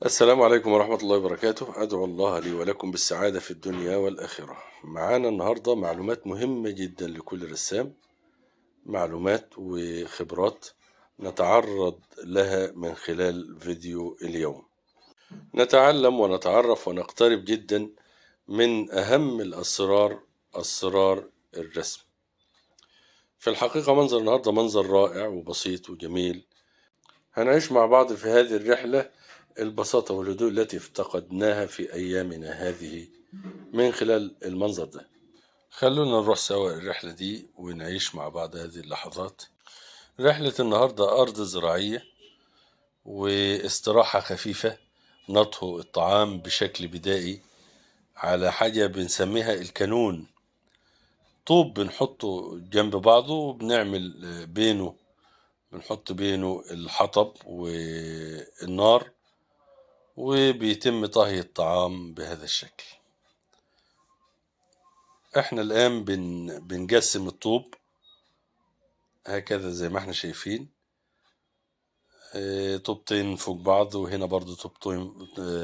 السلام عليكم ورحمة الله وبركاته. أدعو الله لي ولكم بالسعادة في الدنيا والآخرة. معانا النهاردة معلومات مهمة جدا لكل رسام، معلومات وخبرات نتعرض لها من خلال فيديو اليوم. نتعلم ونتعرف ونقترب جدا من أهم الأسرار، أسرار الرسم. في الحقيقة منظر النهاردة منظر رائع وبسيط وجميل. هنعيش مع بعض في هذه الرحلة البساطة والهدوء التي افتقدناها في أيامنا هذه من خلال المنظر ده. خلونا نروح سوا الرحلة دي ونعيش مع بعض هذه اللحظات. رحلة النهاردة أرض زراعية واستراحة خفيفة، نطهو الطعام بشكل بدائي على حاجة بنسميها الكانون، طوب بنحطه جنب بعضه وبنعمل بنحط بينه الحطب والنار، وبيتم طهي الطعام بهذا الشكل. احنا الآن بنقسم الطوب هكذا زي ما احنا شايفين، طوبتين فوق بعض، وهنا برضو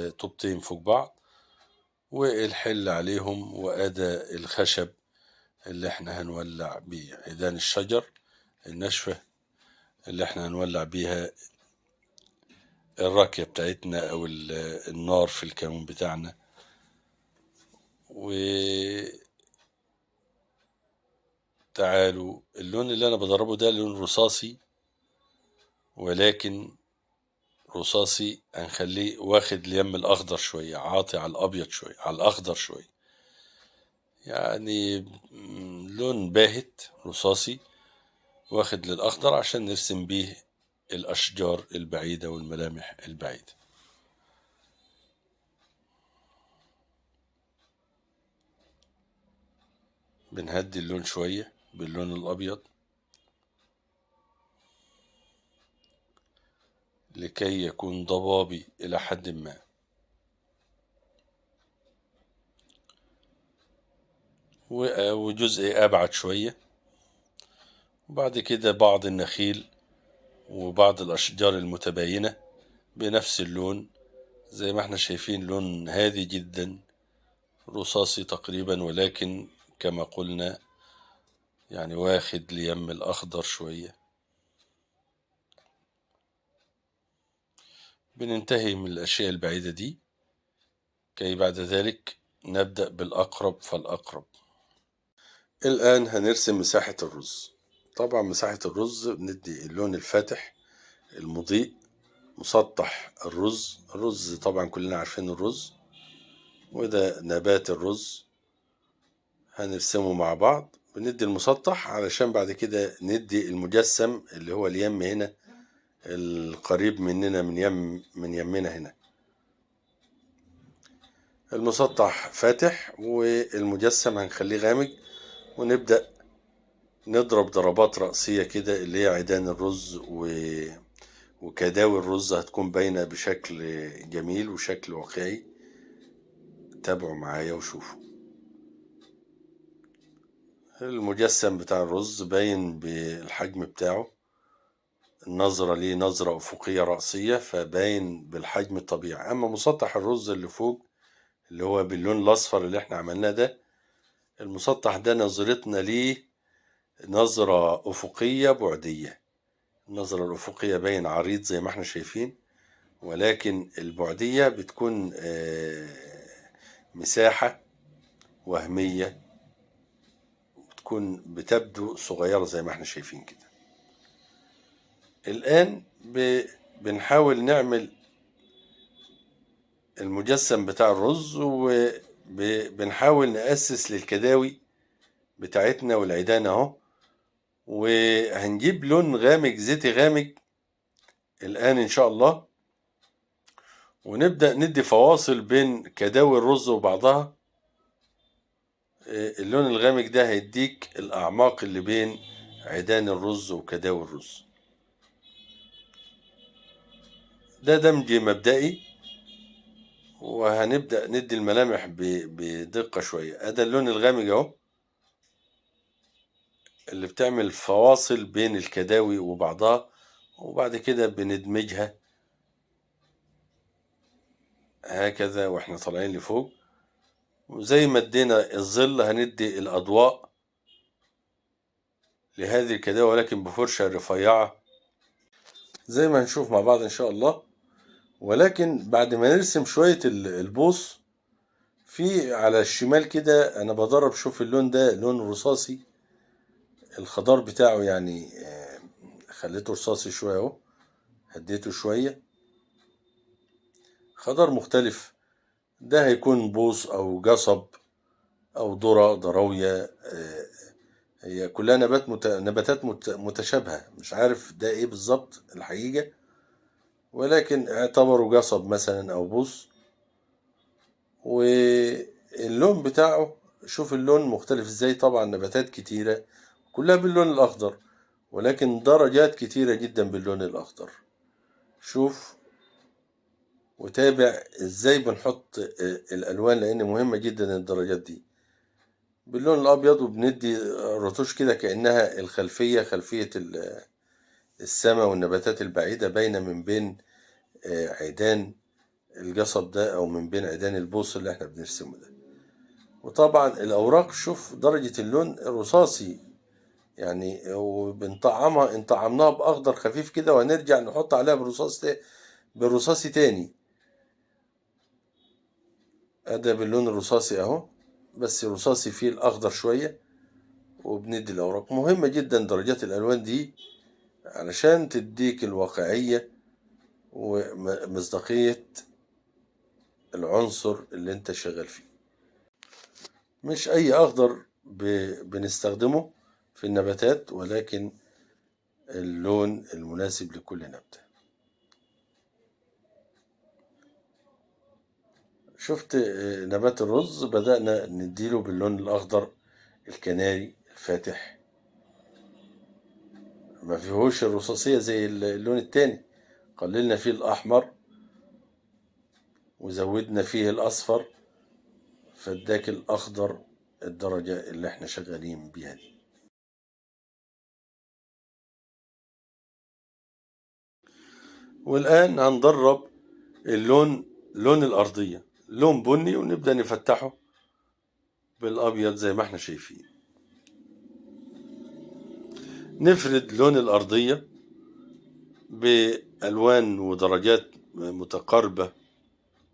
طوبتين فوق بعض، والحل عليهم، وأدى الخشب اللي احنا هنولع بيه، عيدان الشجر الناشفة اللي احنا هنولع بيها الراكية بتاعتنا أو النار في الكانون بتاعنا. وتعالوا، اللون اللي أنا بدربه ده لون رصاصي، ولكن رصاصي هنخليه واخد اليم الأخضر شوية، عاطي على الأبيض شوية، على الأخضر شوية، يعني لون باهت رصاصي واخد للأخضر عشان نرسم بيه الأشجار البعيدة والملامح البعيدة. بنهدي اللون شوية باللون الأبيض لكي يكون ضبابي إلى حد ما. وجزء أبعد شوية، وبعد كده بعض النخيل وبعض الأشجار المتباينة بنفس اللون زي ما احنا شايفين، لون هادي جدا رصاصي تقريبا، ولكن كما قلنا يعني واخد ليم الأخضر شوية. بننتهي من الأشياء البعيدة دي كي بعد ذلك نبدأ بالأقرب فالأقرب. الآن هنرسم مساحة الرز. طبعا مساحة الرز بندي اللون الفاتح المضيء، مسطح الرز طبعا كلنا عارفين الرز، وده نبات الرز هنرسمه مع بعض. بندي المسطح علشان بعد كده ندي المجسم اللي هو اليم هنا القريب مننا من يمنا هنا. المسطح فاتح والمجسم هنخليه غامق، ونبدأ نضرب ضربات رأسية كده اللي هي عيدان الرز وكداوي الرز هتكون باينة بشكل جميل وشكل واقعي. تابعوا معايا وشوفوا المجسم بتاع الرز باين بالحجم بتاعه، النظرة ليه نظرة أفقية رأسية فباين بالحجم الطبيعي. أما مسطح الرز اللي فوق اللي هو باللون الأصفر اللي احنا عملناه ده، المسطح ده نظرتنا ليه نظرة أفقية بعدية. النظرة الأفقية باين عريض زي ما احنا شايفين، ولكن البعدية بتكون مساحة وهمية، بتكون بتبدو صغيرة زي ما احنا شايفين كده. الآن بنحاول نعمل المجسم بتاع الرز، وبنحاول نأسس للكداوي بتاعتنا والعيدان اهو، وهنجيب لون غامق زيتي غامق الآن إن شاء الله، ونبدأ ندي فواصل بين كداوي الرز وبعضها. اللون الغامق ده هيديك الأعماق اللي بين عيدان الرز وكداوي الرز. ده دمج مبدئي، وهنبدأ ندي الملامح بدقة شوية. ده اللون الغامق اهو اللي بتعمل فواصل بين الكداوي وبعضها، وبعد كده بندمجها هكذا واحنا طالعين لفوق، وزي ما ادينا الظل هندي الأضواء لهذه الكداوة، ولكن بفرشة رفيعة زي ما هنشوف مع بعض إن شاء الله. ولكن بعد ما نرسم شوية البوص في على الشمال كده، أنا بدرب شوف اللون ده لون رصاصي، الخضار بتاعه يعني خليته رصاصي شوية أهو، هديته شوية خضار مختلف. ده هيكون بوص أو جصب أو ذرة ضراوية، هي كلها نباتات متشابهة، مش عارف ده إيه بالظبط الحقيقة، ولكن اعتبره قصب مثلا أو بوص. واللون بتاعه شوف اللون مختلف ازاي، طبعا نباتات كتيرة كلها باللون الأخضر، ولكن درجات كتيرة جدا باللون الأخضر. شوف وتابع ازاي بنحط الألوان، لأن مهمة جدا الدرجات دي باللون الأبيض، وبندي رتوش كده كأنها الخلفية، خلفية السماء والنباتات البعيدة باينة من بين عيدان القصب ده، أو من بين عيدان البوص اللي احنا بنرسمه ده. وطبعا الأوراق شوف درجة اللون الرصاصي يعني، وبنطعمها إن طعمناها بأخضر خفيف كده وهنرجع نحط عليها بالرصاصي تاني. أدا باللون الرصاصي أهو، بس رصاصي فيه الأخضر شوية، وبندي الأوراق. مهمة جدا درجات الألوان دي علشان تديك الواقعية ومصداقية العنصر اللي انت شغال فيه. مش أي أخضر بنستخدمه في النباتات، ولكن اللون المناسب لكل نبتة. شفت نبات الرز بدأنا نديله باللون الأخضر الكناري الفاتح، ما فيهوش الرصاصية زي اللون التاني، قللنا فيه الأحمر وزودنا فيه الأصفر، فاداك الأخضر الدرجة اللي احنا شغالين بيها دي. والآن هندرب لون الأرضية لون بني، ونبدأ نفتحه بالأبيض زي ما احنا شايفين. نفرد لون الأرضية بألوان ودرجات متقاربة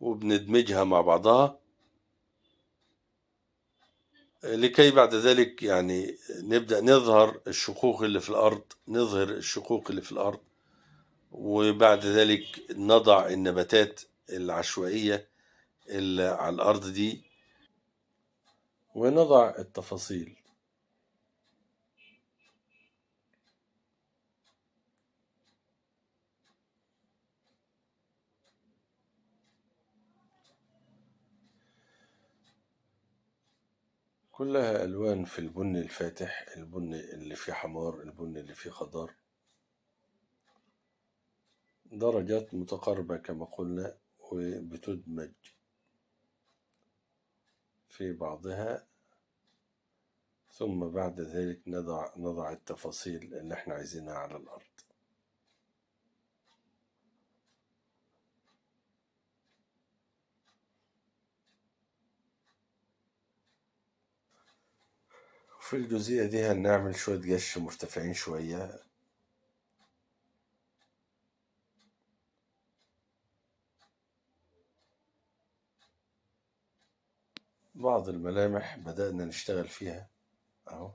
وبندمجها مع بعضها، لكي بعد ذلك يعني نبدأ نظهر الشقوق اللي في الأرض، نظهر الشقوق اللي في الأرض، وبعد ذلك نضع النباتات العشوائية اللي على الأرض دي، ونضع التفاصيل. كلها ألوان في البني الفاتح، البني اللي فيه حمار، البني اللي فيه خضار، درجات متقاربة كما قلنا، وبتدمج في بعضها. ثم بعد ذلك نضع التفاصيل اللي احنا عايزينها على الأرض. في الجزئية دي هنعمل شوية قش مرتفعين شوية، بعض الملامح بدأنا نشتغل فيها أهو.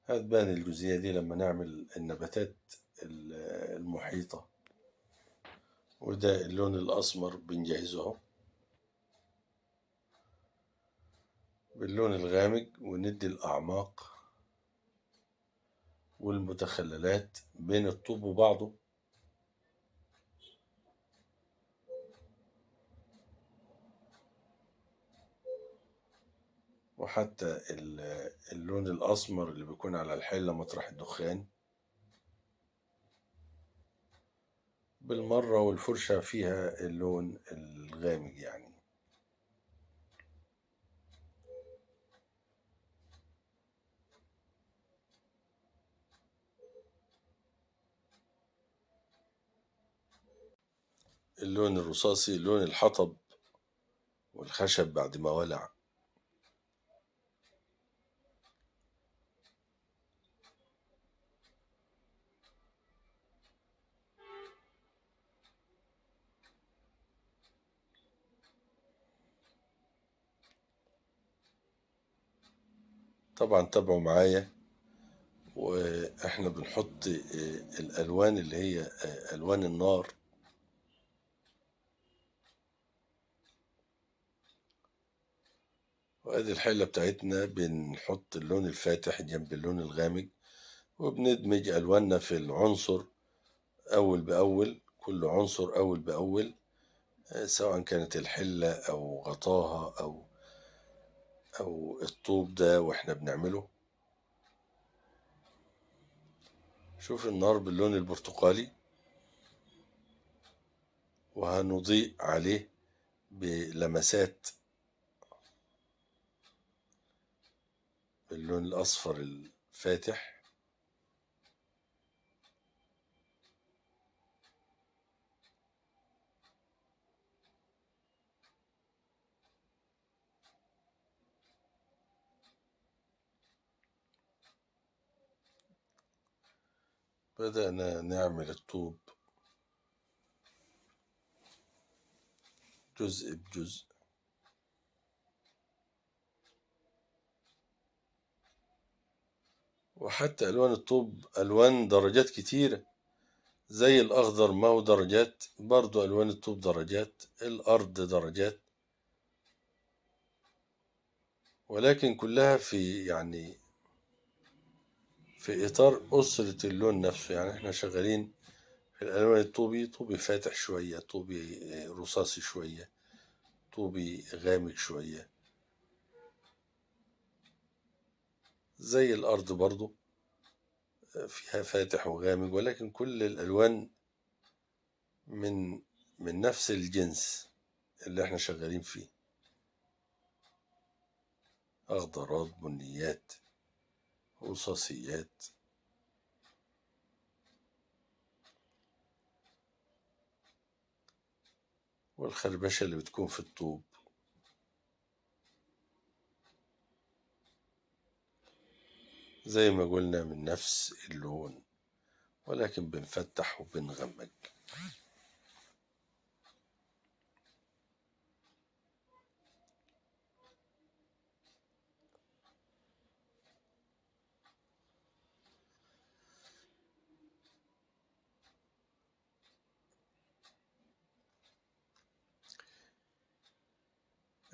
هتبان الجزئية دي لما نعمل النباتات المحيطة. وده اللون الأسمر بنجهزه أهو باللون الغامق، وندي الأعماق والمتخللات بين الطوب وبعضه. وحتى اللون الأسمر اللي بيكون على الحلة مطرح الدخان بالمرة، والفرشة فيها اللون الغامق يعني. اللون الرصاصي لون الحطب والخشب بعد ما ولع. طبعا تابعوا معايا، واحنا بنحط الالوان اللي هي الوان النار. وادي الحلة بتاعتنا بنحط اللون الفاتح جنب اللون الغامق، وبندمج الواننا في العنصر اول باول، كل عنصر اول باول، سواء كانت الحلة او غطاها او الطوب ده واحنا بنعمله. شوف النار باللون البرتقالي، وهنضيء عليه بلمسات باللون الأصفر الفاتح. بدأنا نعمل الطوب جزء بجزء. وحتى ألوان الطوب ألوان درجات كتيرة، زي الأخضر ما هو درجات، برضو ألوان الطوب درجات، الأرض درجات، ولكن كلها في يعني في إطار أسرة اللون نفسه. يعني احنا شغالين في الألوان الطوبي، طوبي فاتح شوية، طوبي رصاصي شوية، طوبي غامق شوية، زي الأرض برضو فيها فاتح وغامق، ولكن كل الألوان من من نفس الجنس اللي احنا شغالين فيه، أخضرات، بنيات، رصاصيات. والخربشة اللي بتكون في الطوب زي ما قلنا من نفس اللون، ولكن بنفتح وبنغمق.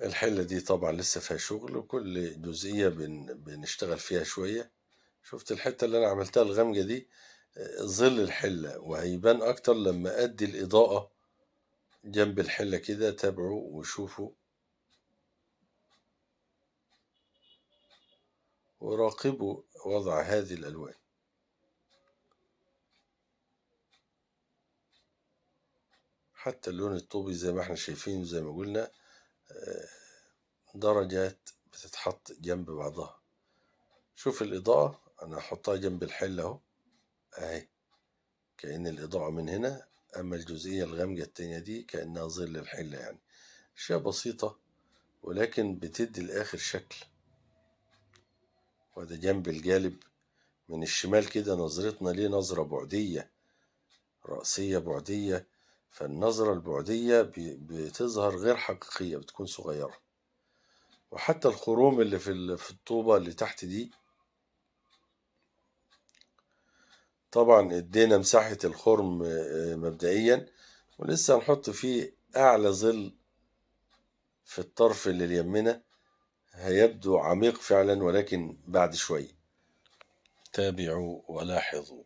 الحلة دي طبعا لسه فيها شغل، وكل جزئية بنشتغل فيها شوية. شفت الحتة اللي أنا عملتها الغامقة دي؟ ظل الحلة، وهيبان أكتر لما أدي الإضاءة جنب الحلة كده. تابعوا وشوفوا وراقبوا وضع هذه الألوان. حتى اللون الطوبي زي ما احنا شايفين، زي ما قلنا درجات بتتحط جنب بعضها. شوف الإضاءة، أنا هحطها جنب الحلة أهو، أهي كأن الإضاءة من هنا، أما الجزئية الغامقة التانية دي كأنها ظل الحلة. يعني أشياء بسيطة ولكن بتدي الآخر شكل. وده جنب الجالب من الشمال كده، نظرتنا ليه نظرة بعدية، رأسية بعدية، فالنظرة البعدية بتظهر غير حقيقية، بتكون صغيرة. وحتى الخروم اللي في الطوبة اللي تحت دي، طبعا ادينا مساحة الخرم مبدئيا، ولسه هنحط فيه أعلى ظل في الطرف اللي اليمنى، هيبدو عميق فعلا ولكن بعد شوي. تابعوا ولاحظوا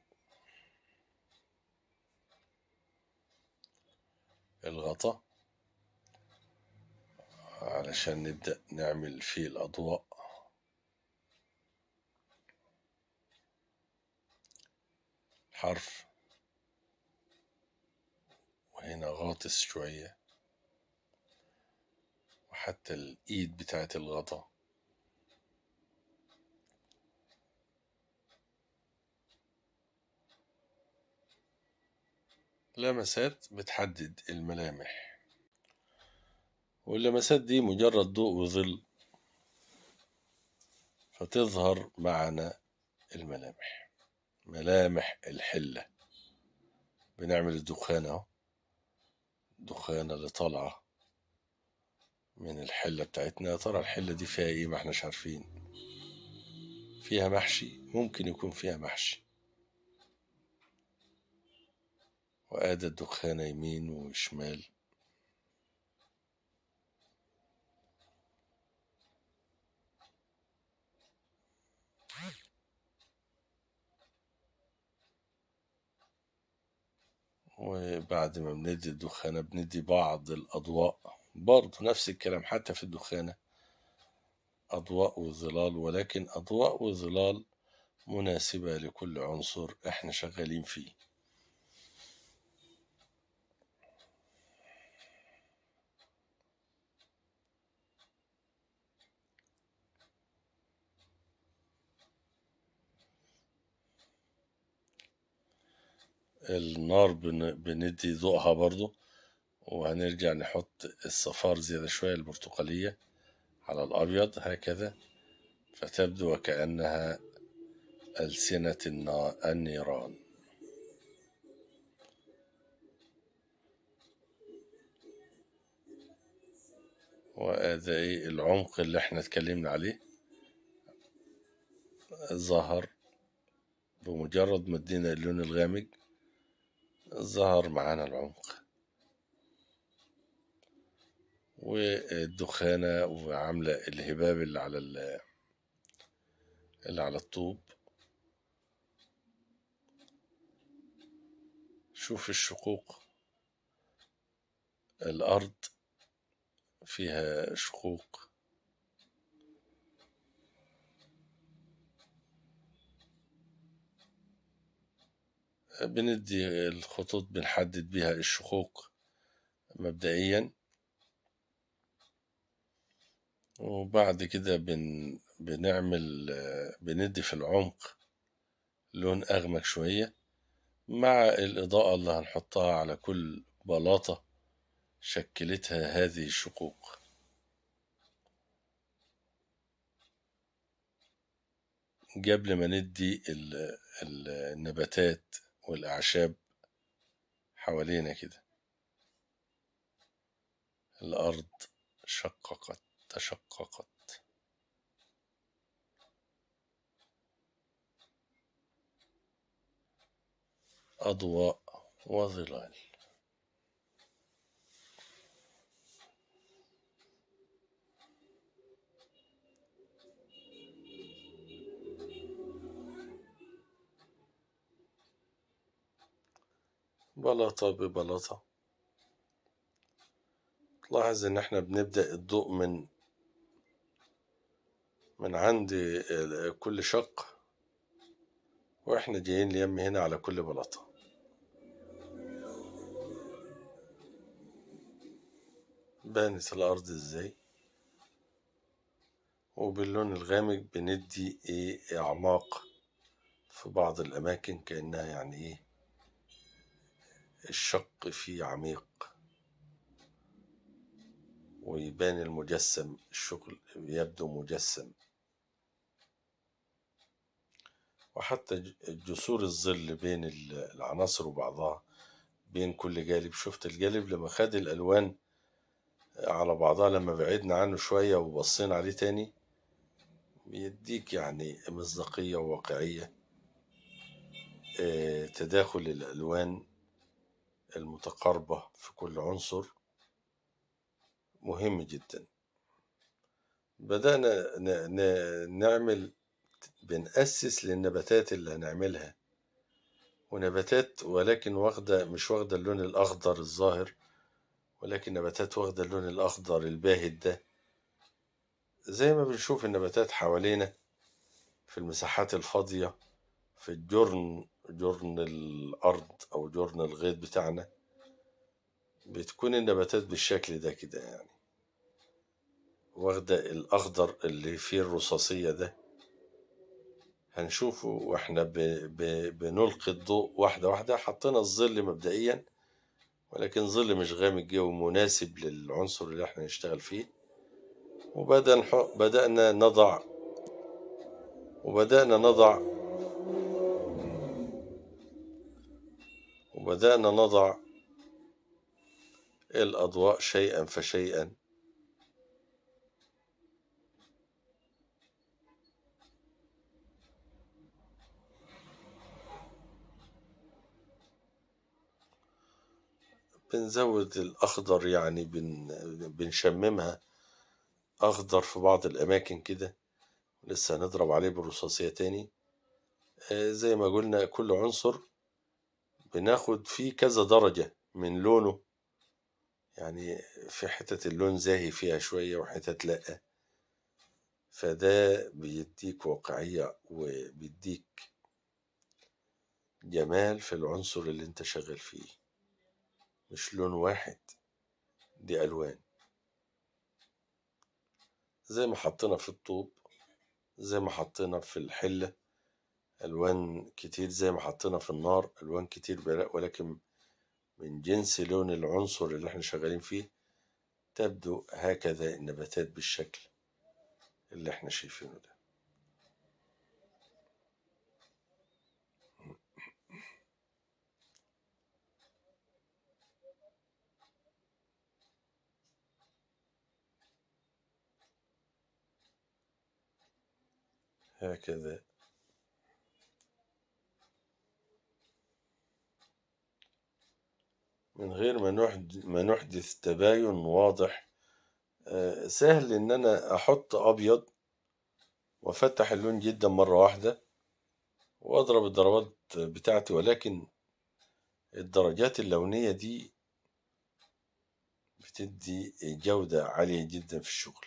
الغطاء علشان نبدأ نعمل فيه الأضواء. حرف، وهنا غاطس شوية، وحتى الإيد بتاعت الغطا. لمسات بتحدد الملامح، واللمسات دي مجرد ضوء وظل، فتظهر معنا الملامح، ملامح الحلة. بنعمل الدخان اهو، الدخانة اللي طالعة من الحلة بتاعتنا. يا ترى الحلة دي فيها ايه؟ ما احناش عارفين. فيها محشي، ممكن يكون فيها محشي. وآدي الدخانة يمين وشمال. وبعد ما بندي الدخانة بندي بعض الأضواء، برضه نفس الكلام حتى في الدخانة، أضواء وظلال، ولكن أضواء وظلال مناسبة لكل عنصر احنا شغالين فيه. النار بندي ضوءها برضه، وهنرجع نحط الصفار زيادة شوية البرتقالية على الأبيض هكذا، فتبدو وكأنها ألسنة النيران. وهذا إيه العمق اللي احنا اتكلمنا عليه، ظهر بمجرد ما ادينا اللون الغامق، ظهر معانا العمق. والدخانة وعاملة الهباب اللي على الطوب. شوف الشقوق، الأرض فيها شقوق. بندي الخطوط بنحدد بيها الشقوق مبدئيا، وبعد كده بندي في العمق لون أغمق شوية، مع الإضاءة اللي هنحطها على كل بلاطة شكلتها هذه الشقوق. قبل ما ندي النباتات والأعشاب حوالينا كده. الأرض تشققت. أضواء وظلال. بلاطة ببلاطة. تلاحظ إن إحنا بنبدأ الضوء من عند كل شق، وإحنا جايين ليم هنا على كل بلاطة. بانت الأرض إزاي. وباللون الغامق بندي إيه أعماق في بعض الأماكن، كأنها يعني إيه الشق فيه عميق، ويبان المجسم، الشغل يبدو مجسم. وحتى جسور الظل بين العناصر وبعضها، بين كل جانب. شفت الجانب لما خد الألوان على بعضها، لما بعدنا عنه شوية وبصينا عليه تاني، بيديك يعني مصداقية وواقعية. تداخل الألوان المتقاربة في كل عنصر مهم جدا. بدأنا نعمل، بنأسس للنباتات اللي هنعملها، ونباتات ولكن مش واخدة اللون الأخضر الظاهر، ولكن نباتات واخدة اللون الأخضر الباهت ده، زي ما بنشوف النباتات حوالينا في المساحات الفاضية، في جرن الأرض أو جرن الغيط بتاعنا. بتكون النباتات بالشكل ده كده، يعني واخدة الأخضر اللي فيه الرصاصية ده. هنشوفه واحنا بنلقي الضوء واحدة واحدة. حطينا الظل مبدئيا ولكن ظل مش غامق جه ومناسب للعنصر اللي احنا نشتغل فيه. بدأنا نضع وبدأنا نضع وبدأنا نضع الأضواء شيئا فشيئا. بنزود الأخضر، يعني بنشممها أخضر في بعض الأماكن كده، لسه هنضرب عليه بالرصاصية تاني. زي ما قلنا كل عنصر بناخد فيه كذا درجة من لونه، يعني في حتة اللون زاهي فيها شوية وحتت لأ، فده بيديك واقعية وبيديك جمال في العنصر اللي انت شغال فيه. مش لون واحد، دي ألوان، زي ما حطينا في الطوب، زي ما حطينا في الحلة ألوان كتير، زي ما حطينا في النار ألوان كتير، ولكن من جنس لون العنصر اللي احنا شغالين فيه تبدو هكذا النباتات بالشكل اللي احنا شايفينه ده. هكذا من غير ما نحدث تباين واضح. سهل ان انا احط ابيض وافتح اللون جدا مرة واحدة واضرب الضربات بتاعتي، ولكن الدرجات اللونية دي بتدي جودة عالية جدا في الشغل.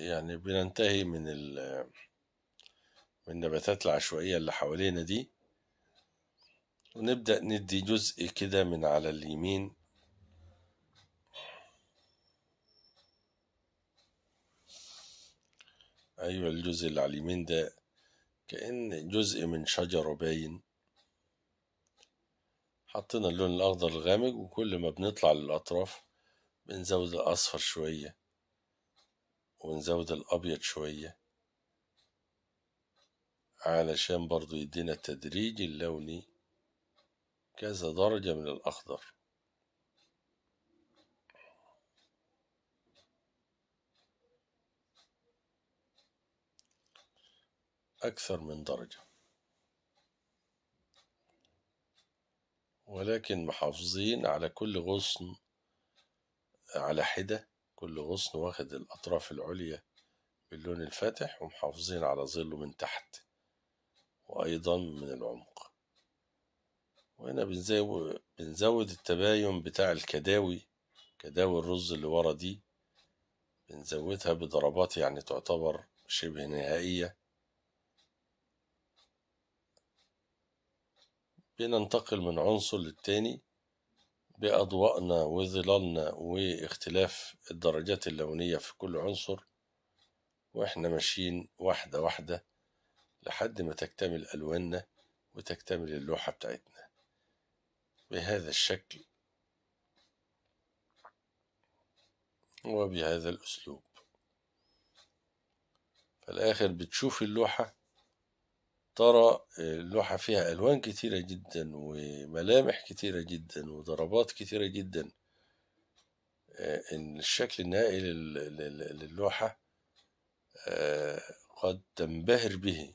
يعني بننتهي من النباتات العشوائية اللي حوالينا دي، ونبدأ ندي جزء كده من على اليمين. أيوة، الجزء اللي على اليمين ده كأن جزء من شجرة باين. حطينا اللون الأخضر الغامق، وكل ما بنطلع للأطراف بنزود الأصفر شوية ونزود الأبيض شوية، علشان برضو يدينا التدريج اللوني كذا درجة من الأخضر. أكثر من درجة، ولكن محافظين على كل غصن على حدة، كل غصن واخد الأطراف العليا باللون الفاتح، ومحافظين على ظله من تحت وأيضا من العمق. وهنا بنزود التباين بتاع كداوي الرز اللي ورا دي، بنزودها بضربات يعني تعتبر شبه نهائية. بننتقل من عنصر للتاني بأضواءنا وظلالنا واختلاف الدرجات اللونية في كل عنصر، وإحنا ماشيين واحدة واحدة لحد ما تكتمل ألواننا وتكتمل اللوحة بتاعتنا بهذا الشكل وبهذا الأسلوب. في الآخر بتشوف اللوحة، ترى اللوحة فيها ألوان كتيرة جدا وملامح كتيرة جدا وضربات كتيرة جدا. إن الشكل النهائي للوحة قد تنبهر به،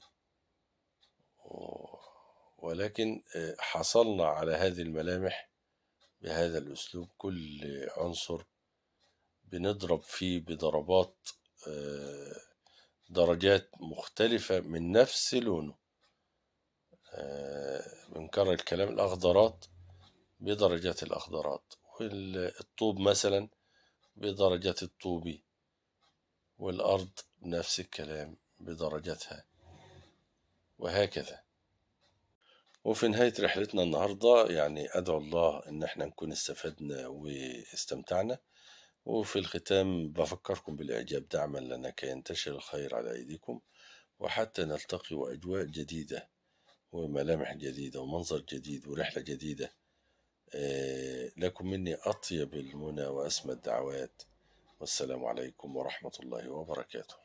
ولكن حصلنا على هذه الملامح بهذا الأسلوب. كل عنصر بنضرب فيه بضربات درجات مختلفة من نفس لونه. بنكرر الكلام، الأخضرات بدرجات الأخضرات، والطوب مثلا بدرجات الطوبي، والأرض نفس الكلام بدرجاتها، وهكذا. وفي نهاية رحلتنا النهاردة يعني أدعو الله إن احنا نكون استفدنا واستمتعنا. وفي الختام بفكركم بالإعجاب دعما لنا كي ينتشر الخير على أيديكم. وحتى نلتقي وأجواء جديدة وملامح جديدة ومنظر جديد ورحلة جديدة. لكم مني أطيب المنى وأسمى الدعوات، والسلام عليكم ورحمة الله وبركاته.